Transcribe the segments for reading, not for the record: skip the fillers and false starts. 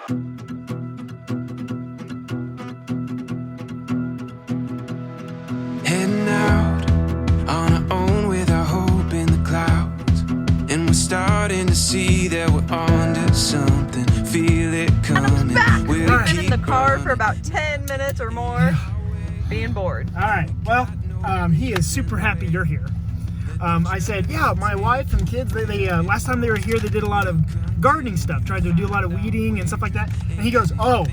Heading out on our own with our hope in the clouds, and we're starting to see that we're onto something. Feel it coming. Back. We'll We've been in the keep car running. for about 10 minutes or more, being bored. All right, well, he is super happy you're here. I said, yeah, my wife and kids, they last time they were here, they did a lot of gardening stuff, tried to do a lot of weeding and stuff like that. And he goes, oh,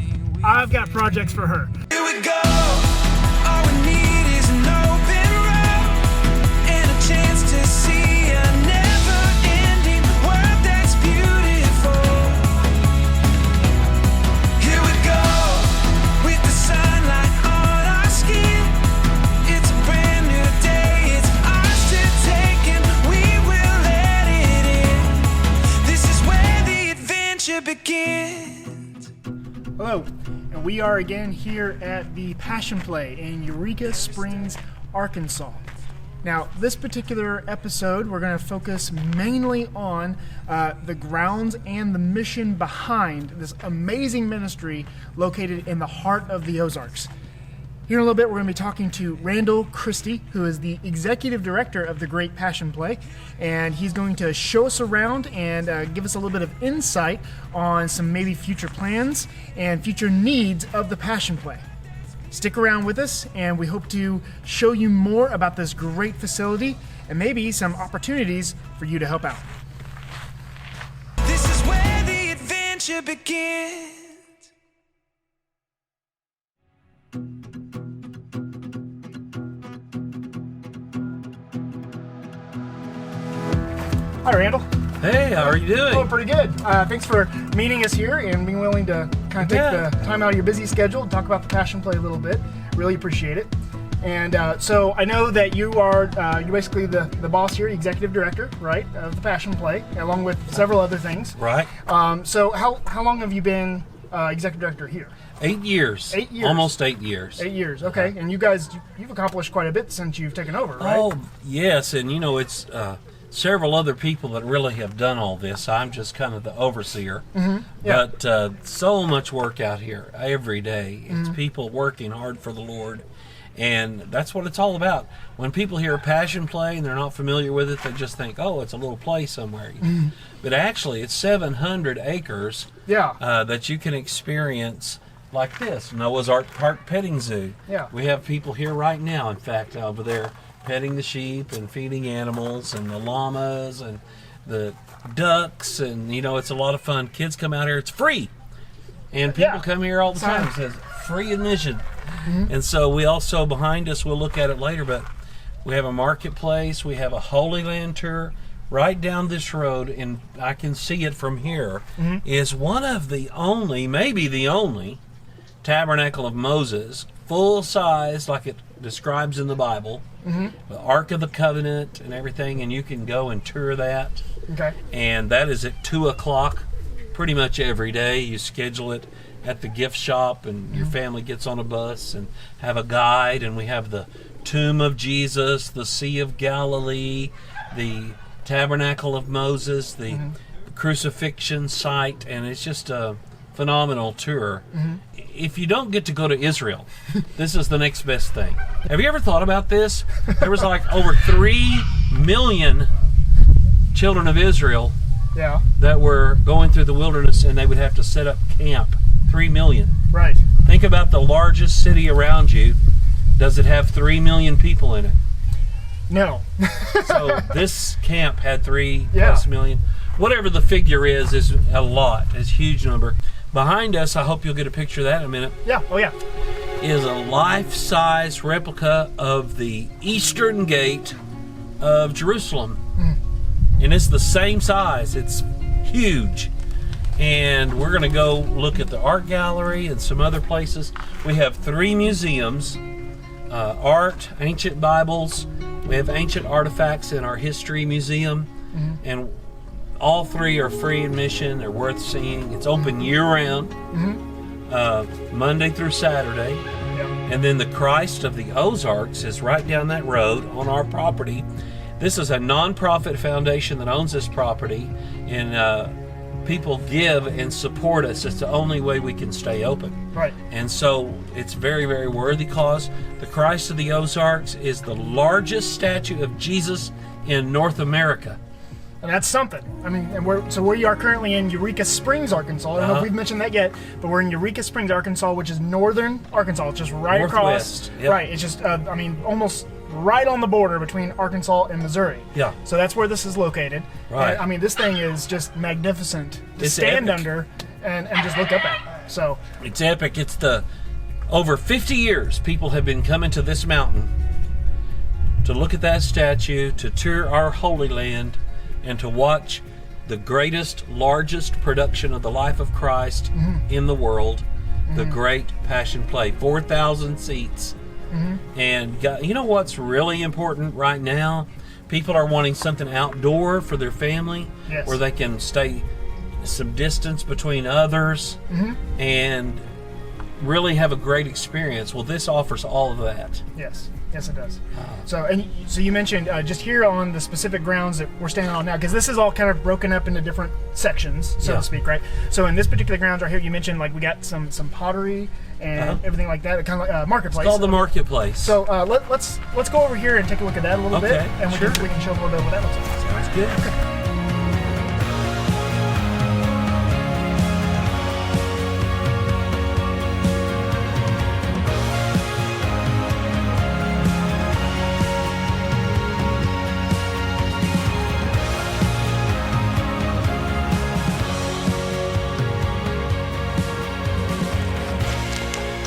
I've got projects for her. Here we go. All we need is an open road and a chance to see a never-ending world that's beautiful. Here we go with the sunlight on our skin. It's a brand new day. It's ours to take, and we will let it in. This is where the adventure begins. Hello, and we are again here at the Passion Play in Eureka Springs, Arkansas. Now, this particular episode, we're going to focus mainly on the grounds and the mission behind this amazing ministry located in the heart of the Ozarks. Here in a little bit, we're going to be talking to Randall Christie, who is the executive director of the Great Passion Play, and he's going to show us around and give us a little bit of insight on some maybe future plans and future needs of the Passion Play. Stick around with us, and we hope to show you more about this great facility and maybe some opportunities for you to help out. This is where the adventure begins. Hi, Randall. Hey, how are you doing? Oh, pretty good. Thanks for meeting us here and being willing to kind of take Yeah. the time out of your busy schedule and talk about the Passion Play a little bit. Really appreciate it. And so I know that you are you're basically the boss here, executive director, right, of the Passion Play, along with several other things. Right. So how long have you been executive director here? 8 years. 8 years. Almost 8 years. 8 years, okay. And you guys, you've accomplished quite a bit since you've taken over, right? Oh, yes. And, you know, it's several other people that really have done all this. I'm just kind of the overseer. Mm-hmm. Yeah. But so much work out here every day. It's people working hard for the Lord. And that's what it's all about. When people hear Passion Play and they're not familiar with it, they just think, oh, it's a little play somewhere. But actually, it's 700 acres Yeah. that you can experience like this, Noah's Ark Park Petting Zoo. Yeah. We have people here right now, in fact, over there petting the sheep and feeding animals and the llamas and the ducks, and, you know, it's a lot of fun. Kids come out here, it's free. And people Yeah. come here all the time. It says free admission. And so we also, behind us, we'll look at it later, but we have a marketplace, we have a Holy Land tour. Right down this road, and I can see it from here, is one of the only, maybe the only, Tabernacle of Moses, full size, like it describes in the Bible, the Ark of the Covenant and everything, and you can go and tour that. Okay. And that is at 2 o'clock pretty much every day. You schedule it at the gift shop, and your family gets on a bus and have a guide, and we have the Tomb of Jesus, the Sea of Galilee, the Tabernacle of Moses, the crucifixion site, and it's just a phenomenal tour. If you don't get to go to Israel, this is the next best thing. Have you ever thought about this? There was like over 3 million children of Israel Yeah. that were going through the wilderness, and they would have to set up camp. 3 million. Right. Think about the largest city around you. Does it have 3 million people in it? No. So this camp had 3+ Yeah. million. Whatever the figure is a lot. It's a huge number. Behind us, I hope you'll get a picture of that in a minute, Yeah. Oh yeah. is a life-size replica of the Eastern Gate of Jerusalem. And it's the same size. It's huge. And we're going to go look at the art gallery and some other places. We have 3 museums, art, ancient Bibles. We have ancient artifacts in our history museum. And all 3 are free admission. They're worth seeing. It's open year-round, Monday through Saturday. Yeah. And then the Christ of the Ozarks is right down that road on our property. This is a non-profit foundation that owns this property in people give and support us. It's the only way we can stay open. Right. And so it's very, very worthy cause. The Christ of the Ozarks is the largest statue of Jesus in North America. And that's something. I mean, and where you are currently in Eureka Springs, Arkansas. I don't know if we've mentioned that yet, but we're in Eureka Springs, Arkansas, which is northern Arkansas. It's just right Northwest, across. yep. Right. It's just, almost right on the border between Arkansas and Missouri. Yeah. So that's where this is located. Right. And, this thing is just magnificent to It's stand epic. under and just look up at. So It's epic. It's over 50 years people have been coming to this mountain to look at that statue, to tour our Holy Land, and to watch the greatest, largest production of the life of Christ in the world, the Great Passion Play. 4,000 seats. And you know what's really important right now? People are wanting something outdoor for their family, Yes. where they can stay some distance between others and really have a great experience. Well, this offers all of that. yes, it does. So you mentioned just here on the specific grounds that we're standing on now, because this is all kind of broken up into different sections, so Yeah. to speak, right? So in this particular grounds right here, you mentioned like we got some pottery and everything like that, kind of like marketplace. It's called the marketplace. So let's go over here and take a look at that a little bit, Okay, and we can show a little bit of what that looks like. Sounds good.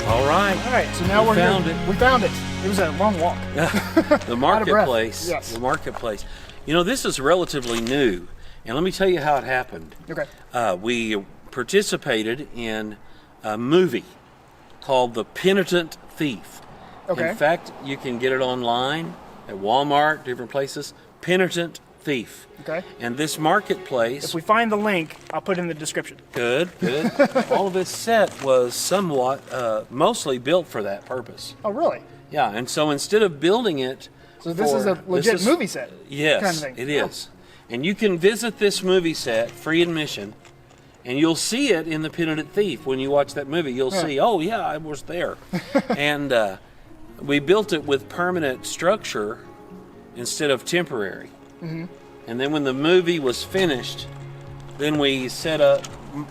All right, So now We we're found here. it. We found it. It was a long walk. The marketplace. Yes. The marketplace. This is relatively new, and let me tell you how it happened. Okay. We participated in a movie called The Penitent Thief. Okay. In fact, you can get it online at Walmart, different places. Penitent Thief. Okay. And this marketplace. If we find the link, I'll put it in the description. Good. All of this set was somewhat, mostly built for that purpose. Oh, really? Yeah, and so instead of building it. So this is a legit movie set. Yes, kind of thing. it is. And you can visit this movie set, free admission, and you'll see it in The Penitent Thief. When you watch that movie, you'll see, oh, yeah, I was there. And we built it with permanent structure instead of temporary. Mm-hmm. And then when the movie was finished, then we set up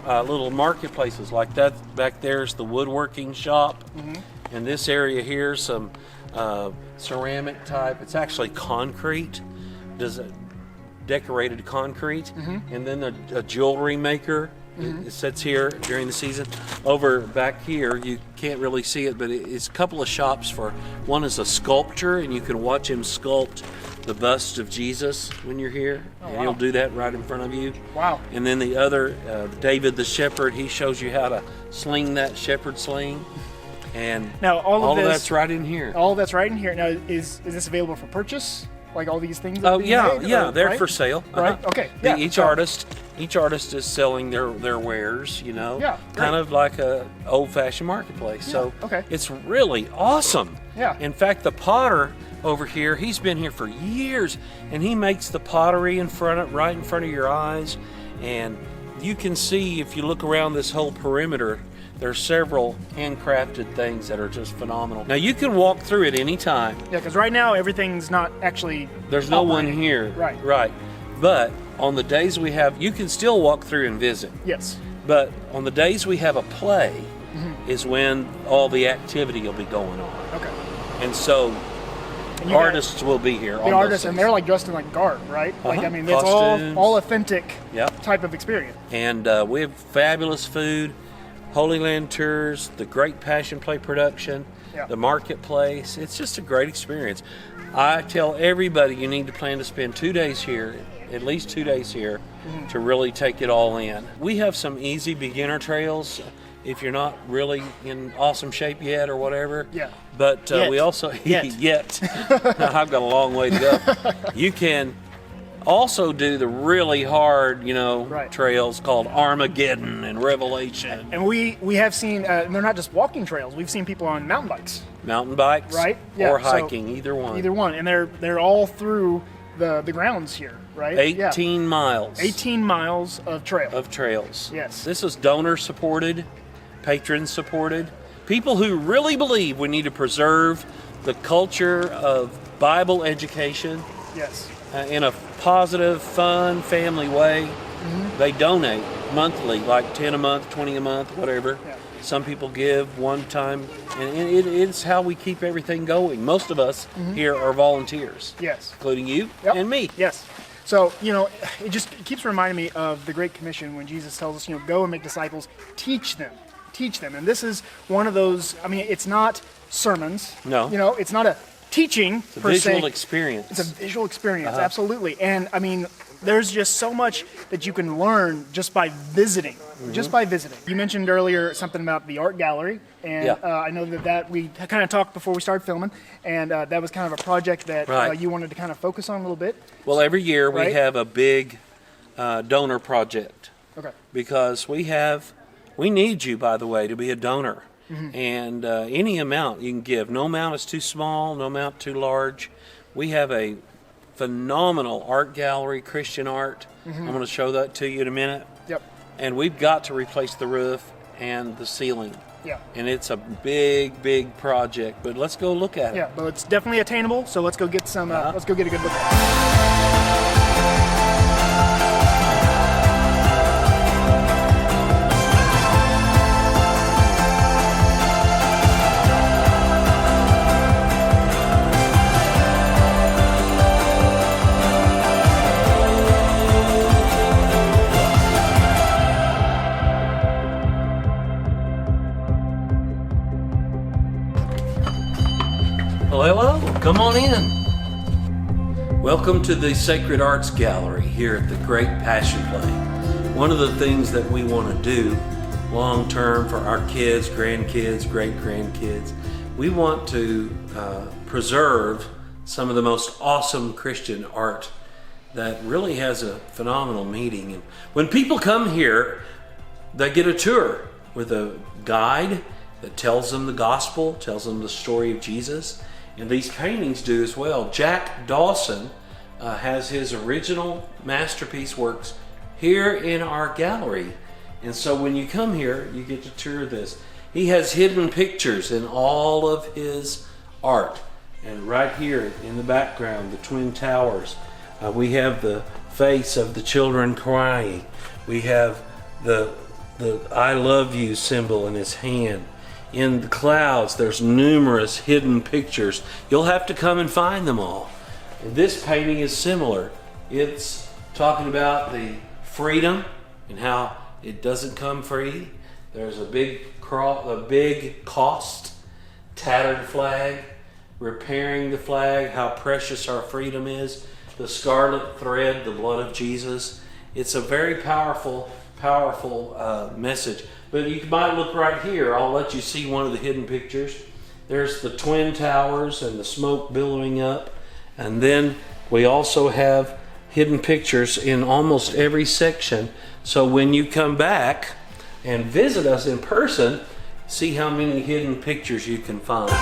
little marketplaces like that. Back there's the woodworking shop. Mm-hmm. In this area here, some ceramic type. It's actually concrete. Decorated concrete. Mm-hmm. And then a jewelry maker. Mm-hmm. It sits here during the season. Over back here, you can't really see it, but it's a couple of shops for. One is a sculpture, and you can watch him sculpt the bust of Jesus when you're here. Oh, and wow. he'll do that right in front of you. Wow. And then the other, David the shepherd, he shows you how to sling that shepherd sling. And Now all of this, that's right in here. All that's right in here. Now is this available for purchase? Like all these things? Oh being yeah, made, yeah, or- they're right? for sale. Right. Okay. The- Yeah. Each So- artist is selling their wares. Yeah, great. kind of like a old-fashioned marketplace. So okay. it's really awesome. Yeah. In fact, the potter over here, he's been here for years, and he makes the pottery right in front of your eyes, and you can see if you look around this whole perimeter. There's several handcrafted things that are just phenomenal. Now you can walk through it anytime. Yeah, because right now everything's not actually. There's no one operating. here. Right. Right. But on the days we have, you can still walk through and visit. Yes. But on the days we have a play is when all the activity will be going on. Okay. And so And you artists will be here. The artists, and they're like dressed in like garb, right? Like Uh-huh. I mean, it's Costumes. all authentic Yep. type of experience. And we have fabulous food, Holy Land tours, the Great Passion Play production, Yeah. the marketplace. It's just a great experience. I tell everybody you need to plan to spend 2 days here, at least 2 days here, to really take it all in. We have some easy beginner trails if you're not really in awesome shape yet or whatever. Yeah. But Yet. we also Yet. I've got a long way to go. You can also do the really hard, Right. trails called Armageddon and Revelation. And we have seen, and they're not just walking trails. We've seen people on mountain bikes, Mountain bikes, right? Yeah, or so hiking, either one. Either one, and they're all through the grounds here, right? 18 miles 18 miles of trail. of trails. Yes. This is donor supported, patron supported. People who really believe we need to preserve the culture of Bible education Yes. in a positive, fun, family way. They donate monthly, like 10 a month, 20 a month, whatever. Yeah. Some people give one time, and it's how we keep everything going. Most of us here are volunteers, Yes. including you Yep. and me. Yes. So, it just keeps reminding me of the Great Commission when Jesus tells us, go and make disciples, teach them. And this is one of those, it's not sermons. No. It's not a teaching It's a per se. visual experience. It's a visual experience, absolutely. And there's just so much that you can learn just by visiting. You mentioned earlier something about the art gallery, and Yeah. I know that we kind of talked before we started filming, and that was kind of a project that Right. you wanted to kind of focus on a little bit. Well, every year we Right. have a big donor project Okay. because we need you, by the way, to be a donor. And any amount you can give. No amount is too small, no amount too large. We have a phenomenal art gallery, Christian art. I'm going to show that to you in a minute. Yep. And we've got to replace the roof and the ceiling. Yeah. And it's a big, big project. But let's go look at it. Yeah, but it's definitely attainable. So let's go get some. Let's go get a good look at it. Hello, come on in. Welcome to the Sacred Arts Gallery here at the Great Passion Play. One of the things that we want to do long term for our kids, grandkids, great-grandkids, we want to preserve some of the most awesome Christian art that really has a phenomenal meaning. And when people come here, they get a tour with a guide that tells them the gospel, tells them the story of Jesus. And these paintings do as well. Jack Dawson has his original masterpiece works here in our gallery. And so when you come here, you get to tour this. He has hidden pictures in all of his art. And right here in the background, the Twin Towers, we have the face of the children crying. We have the I love you symbol in his hand. In the clouds, there's numerous hidden pictures. You'll have to come and find them all. And this painting is similar. It's talking about the freedom and how it doesn't come free. There's a big cost, tattered flag, repairing the flag, how precious our freedom is, the scarlet thread, the blood of Jesus. It's a very powerful message. But you might look right here. I'll let you see one of the hidden pictures. There's the Twin Towers and the smoke billowing up. And then we also have hidden pictures in almost every section. So when you come back and visit us in person, see how many hidden pictures you can find.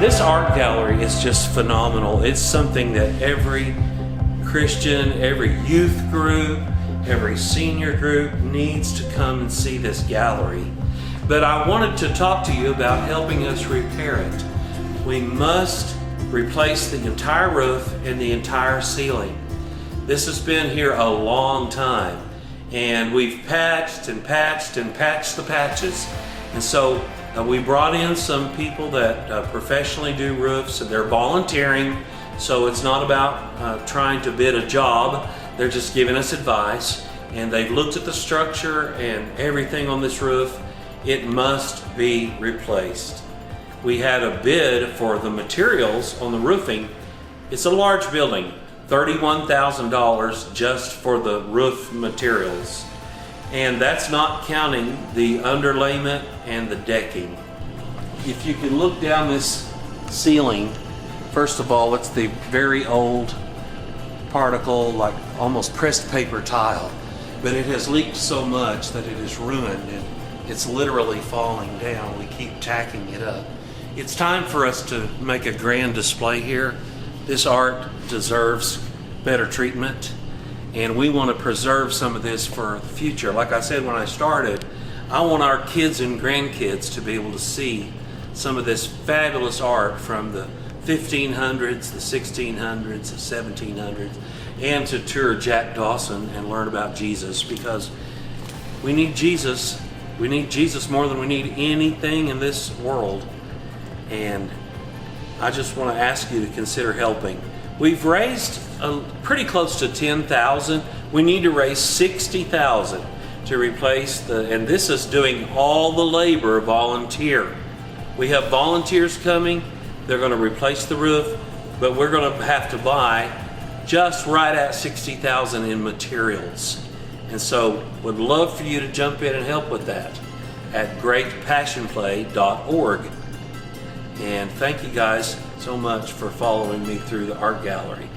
This art gallery is just phenomenal. It's something that every Christian, every youth group, every senior group needs to come and see this gallery. But I wanted to talk to you about helping us repair it. We must replace the entire roof and the entire ceiling. This has been here a long time, and we've patched and patched and patched the patches. And so we brought in some people that professionally do roofs, and they're volunteering, so it's not about trying to bid a job. They're just giving us advice, and they've looked at the structure and everything on this roof. It must be replaced. We had a bid for the materials on the roofing. It's a large building, $31,000 just for the roof materials. And that's not counting the underlayment and the decking. if you can look down this ceiling, first of all, it's the very old particle, like almost pressed paper tile, but it has leaked so much that it is ruined and it's literally falling down. We keep tacking it up. It's time for us to make a grand display here. This art deserves better treatment, and we want to preserve some of this for the future. Like I said when I started, I want our kids and grandkids to be able to see some of this fabulous art from the 1500s, the 1600s, the 1700s, and to tour Jack Dawson and learn about Jesus, because we need Jesus. We need Jesus more than we need anything in this world. And I just want to ask you to consider helping. We've raised pretty close to 10,000. We need to raise 60,000 to replace and this is doing all the labor volunteer. We have volunteers coming. They're going to replace the roof, but we're going to have to buy just right at 60,000 in materials. And so would love for you to jump in and help with that at greatpassionplay.org. And thank you guys so much for following me through the art gallery.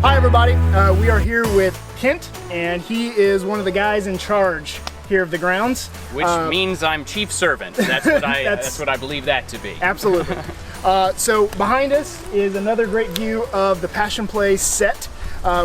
Hi everybody, we are here with Kent, and he is one of the guys in charge here of the grounds. Which means I'm chief servant. That's what I that's what I believe that to be. Absolutely. So behind us is another great view of the Passion Play set.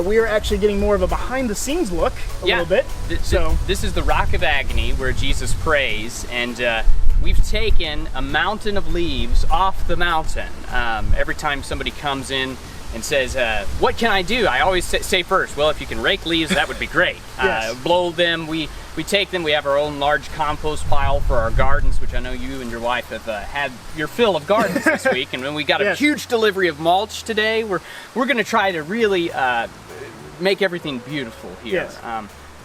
We are actually getting more of a behind the scenes look a little bit. This is the Rock of Agony where Jesus prays, and we've taken a mountain of leaves off the mountain. Every time somebody comes in and says, what can I do? I always say first, well, if you can rake leaves, that would be great. Yes. Blow them, we take them, we have our own large compost pile for our gardens, which I know you and your wife have had your fill of gardens this week, and when we got a huge delivery of mulch today, we're gonna try to really make everything beautiful here. Yes.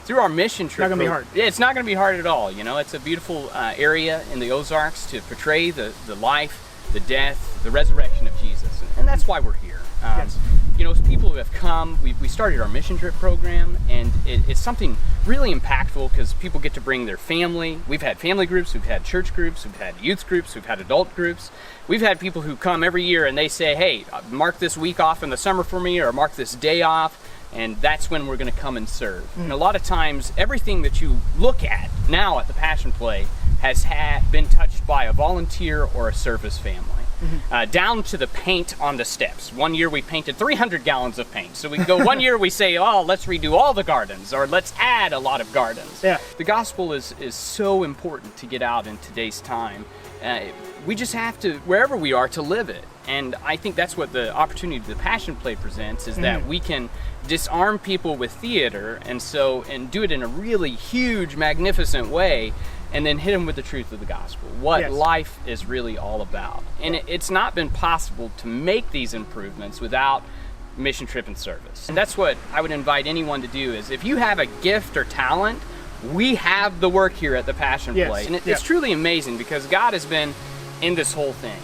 Through our mission trip. It's not gonna be hard. Yeah, it's not gonna be hard at all. You know, it's a beautiful area in the Ozarks to portray the life, the death, the resurrection of Jesus, and that's why we're here. Yes. You know, as people who have come, we started our mission trip program, and it's something really impactful because people get to bring their family. We've had family groups, we've had church groups, we've had youth groups, we've had adult groups. We've had people who come every year and they say, hey, mark this week off in the summer for me, or mark this day off, and that's when we're going to come and serve. And a lot of times, everything that you look at now at the Passion Play has been touched by a volunteer or a service family. Down to the paint on the steps. One year we painted 300 gallons of paint. So we can go one year we say, oh, let's redo all the gardens, or let's add a lot of gardens. Yeah. The gospel is so important to get out in today's time. We just have to, wherever we are, to live it. And I think that's what the opportunity the Passion Play presents, is that we can disarm people with theater and do it in a really huge, magnificent way, and then hit them with the truth of the gospel, what life is really all about. And it's not been possible to make these improvements without mission trip and service. And that's what I would invite anyone to do, is if you have a gift or talent, we have the work here at the Passion Play. And it's truly amazing because God has been in this whole thing.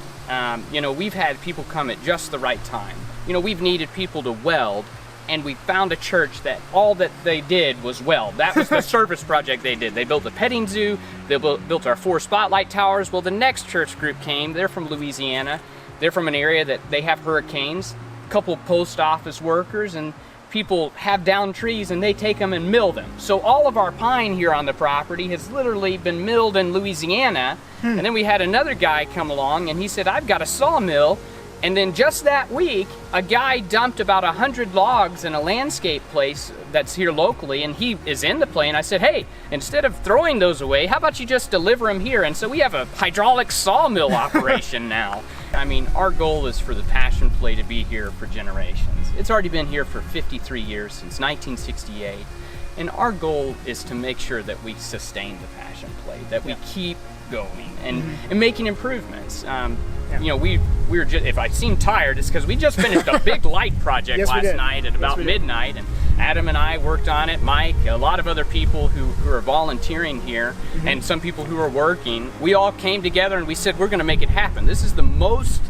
You know, we've had people come at just the right time. You know, we've needed people to weld, and we found a church that all that they did was weld. That was the service project they did. They built the petting zoo, they built our 4 spotlight towers. Well, the next church group came, they're from Louisiana. They're from an area that they have hurricanes, a couple of post office workers, and people have down trees and they take them and mill them. So all of our pine here on the property has literally been milled in Louisiana. And then we had another guy come along and he said, I've got a sawmill. And then just that week, a guy dumped about 100 logs in a landscape place that's here locally, and he is in the play. And I said, hey, instead of throwing those away, how about you just deliver them here? And so we have a hydraulic sawmill operation now. I mean, our goal is for the Passion Play to be here for generations. It's already been here for 53 years, since 1968. And our goal is to make sure that we sustain the Passion Play, that we keep going and making improvements. You know, we were just, if I seem tired, it's because we just finished a big light project Yes, we last did. night at about midnight, and Adam and I worked on it. Mike, a lot of other people who are volunteering here, and some people who are working. We all came together and we said, we're going to make it happen. This is the most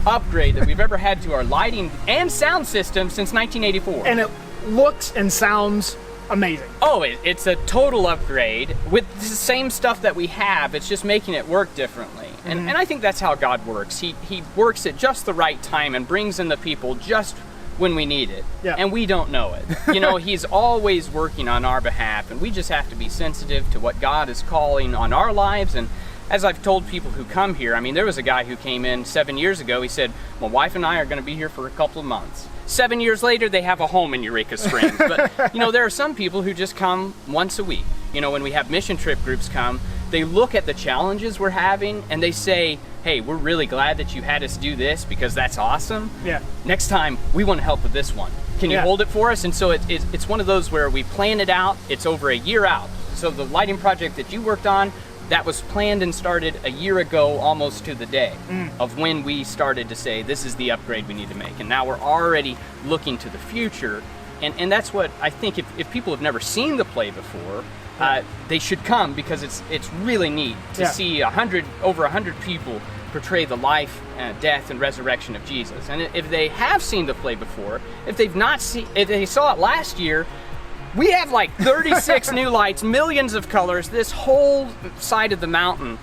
upgrade that we've ever had to our lighting and sound system since 1984. And it looks and sounds amazing. Oh, it's a total upgrade with the same stuff that we have. It's just making it work differently. And I think that's how God works. He works at just the right time and brings in the people just when we need it. Yeah. And we don't know it. You know, he's always working on our behalf, and we just have to be sensitive to what God is calling on our lives. And as I've told people who come here, I mean, there was a guy who came in 7 years ago. He said, my wife and I are going to be here for a couple of months. 7 years later, they have a home in Eureka Springs. But, you know, there are some people who just come once a week. You know, when we have mission trip groups come, they look at the challenges we're having and they say, hey, we're really glad that you had us do this because that's awesome. Yeah. Next time, we want to help with this one. Can you hold it for us? And so it's one of those where we plan it out. It's over a year out. So the lighting project that you worked on, that was planned and started a year ago, almost to the day of when we started to say, this is the upgrade we need to make. And now we're already looking to the future. And that's what I think, if people have never seen the play before, they should come, because it's really neat to see over 100 people portray the life, death, and resurrection of Jesus. And if they have seen the play before, if they saw it last year, we have like 36 new lights, millions of colors. This whole side of the mountain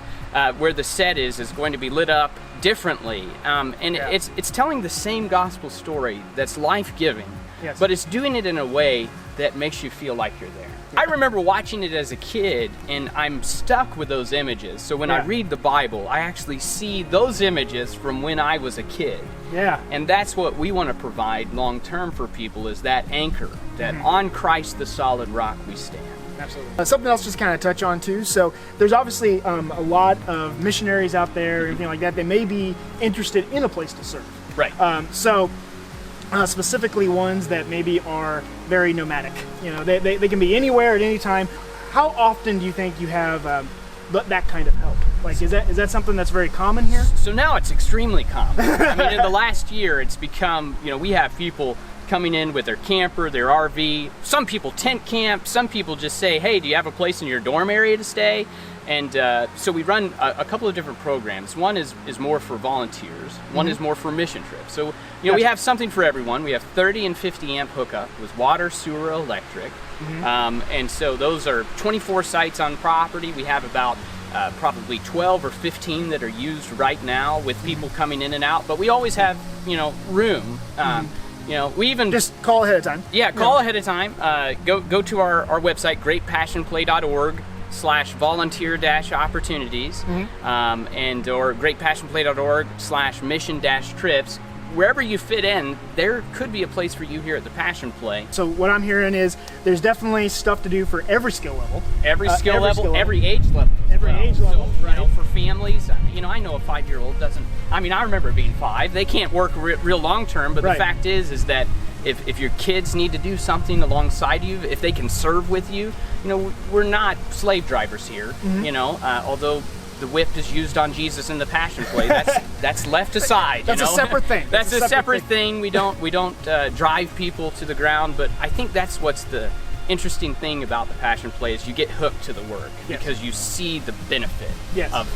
where the set is going to be lit up differently. It's telling the same gospel story that's life-giving, but it's doing it in a way that makes you feel like you're there. I remember watching it as a kid, and I'm stuck with those images. So when I read the Bible, I actually see those images from when I was a kid. Yeah. And that's what we want to provide long term for people, is that anchor, that on Christ the solid rock we stand. Absolutely. Something else just kind of touch on too. So there's obviously a lot of missionaries out there, everything like that. They may be interested in a place to serve. Right. Specifically ones that maybe are very nomadic. You know, they can be anywhere at any time. How often do you think you have that kind of help? Like, is that something that's very common here? So now it's extremely common. I mean, in the last year, it's become, you know, we have people coming in with their camper, their RV. Some people tent camp. Some people just say, hey, do you have a place in your dorm area to stay? And so we run a couple of different programs. One is more for volunteers. One is more for mission trips. So, you know, we have something for everyone. We have 30 and 50 amp hookup with water, sewer, electric. And so those are 24 sites on property. We have about probably 12 or 15 that are used right now with people coming in and out. But we always have, you know, room. You know, we even just call ahead of time. Yeah, call ahead of time. Go to our website, greatpassionplay.org/volunteer-opportunities, and or greatpassionplay.org/mission-trips. Wherever you fit in, there could be a place for you here at the Passion Play. So what I'm hearing is there's definitely stuff to do for every skill level. Every skill level, every age level. Every age level, so, you know, for families, you know, I know a 5-year-old doesn't, I mean, I remember being 5. They can't work real long term, but the fact is that if your kids need to do something alongside you, if they can serve with you, you know, we're not slave drivers here, you know, although the whip is used on Jesus in the Passion Play. That's left aside. That's you know? a separate thing. That's a separate thing. We don't drive people to the ground. But I think that's what's the interesting thing about the Passion Play, is you get hooked to the work because you see the benefit of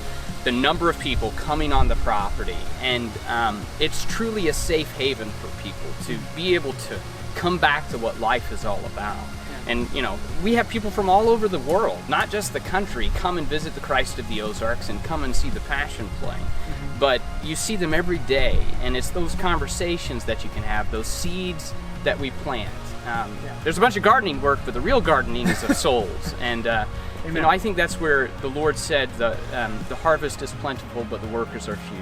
the number of people coming on the property, and it's truly a safe haven for people to be able to come back to what life is all about. And, you know, we have people from all over the world, not just the country, come and visit the Christ of the Ozarks and come and see the Passion Play. But you see them every day, and it's those conversations that you can have, those seeds that we plant. There's a bunch of gardening work, but the real gardening is of souls. And, you know, I think that's where the Lord said the harvest is plentiful, but the workers are few.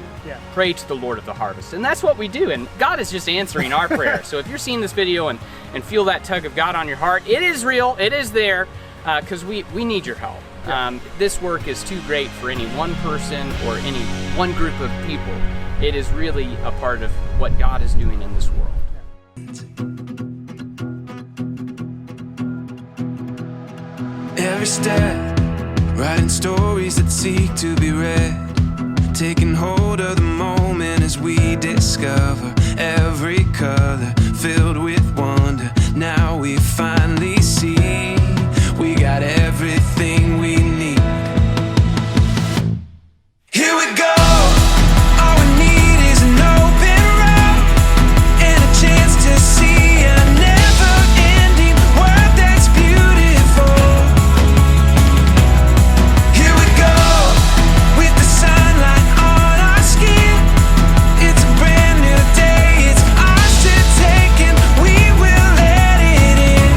Pray to the Lord of the harvest. And that's what we do. And God is just answering our prayer. So if you're seeing this video and feel that tug of God on your heart, it is real, it is there, because we need your help. This work is too great for any one person or any one group of people. It is really a part of what God is doing in this world. Every step, writing stories that seek to be read, taking hold of the moment as we discover every color filled with wonder. Now we finally see we got everything we need. Here we go. All we need is an open road and a chance to see a never-ending world that's beautiful. Here we go, with the sunlight on our skin. It's a brand new day, it's ours to take, and we will let it in.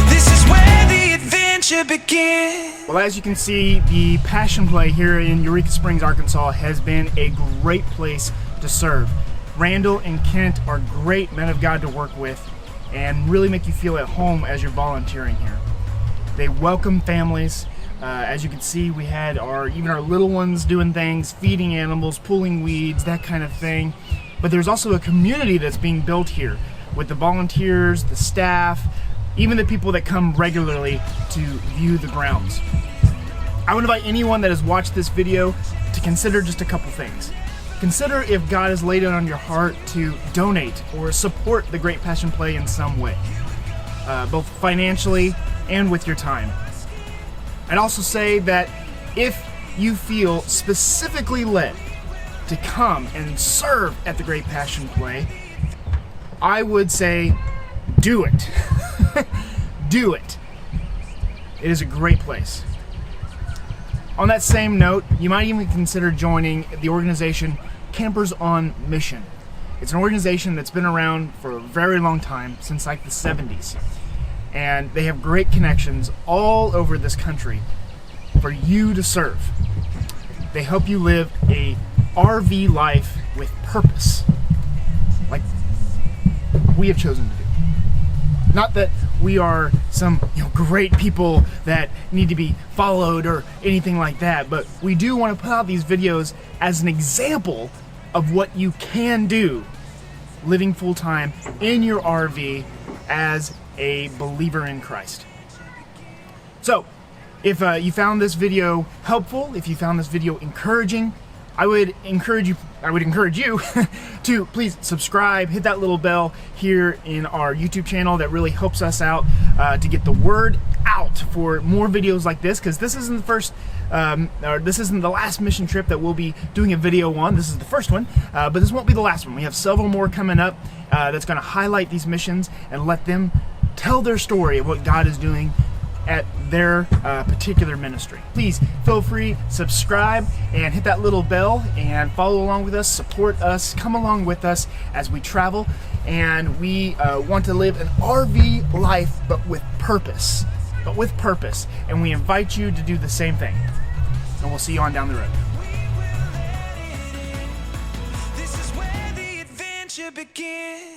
This is where the adventure begins. Well, as you can see, the Passion Play here in Eureka Springs, Arkansas has been a great place to serve. Randall and Kent are great men of God to work with and really make you feel at home as you're volunteering here. They welcome families. As you can see, we had even our little ones doing things, feeding animals, pulling weeds, that kind of thing. But there's also a community that's being built here with the volunteers, the staff, even the people that come regularly to view the grounds. I would invite anyone that has watched this video to consider just a couple things. Consider if God has laid it on your heart to donate or support the Great Passion Play in some way, both financially and with your time. I'd also say that if you feel specifically led to come and serve at the Great Passion Play, I would say do it. Do it. It is a great place. On that same note, you might even consider joining the organization Campers on Mission. It's an organization that's been around for a very long time, since like the 70s. And they have great connections all over this country for you to serve. They help you live a RV life with purpose, like we have chosen to do. Not that we are some great people that need to be followed or anything like that, but we do want to put out these videos as an example of what you can do living full-time in your RV as a believer in Christ. So, if you found this video helpful, if you found this video encouraging, I would encourage you to please subscribe, hit that little bell here in our YouTube channel. That really helps us out to get the word out for more videos like this, because this isn't the first, or this isn't the last mission trip that we'll be doing a video on. This is the first one, but this won't be the last one. We have several more coming up that's going to highlight these missions and let them tell their story of what God is doing at their particular ministry. Please feel free, subscribe, and hit that little bell and follow along with us, support us, come along with us as we travel, and we want to live an RV life but with purpose, and we invite you to do the same thing, and we'll see you on down the road. This is where the adventure begins.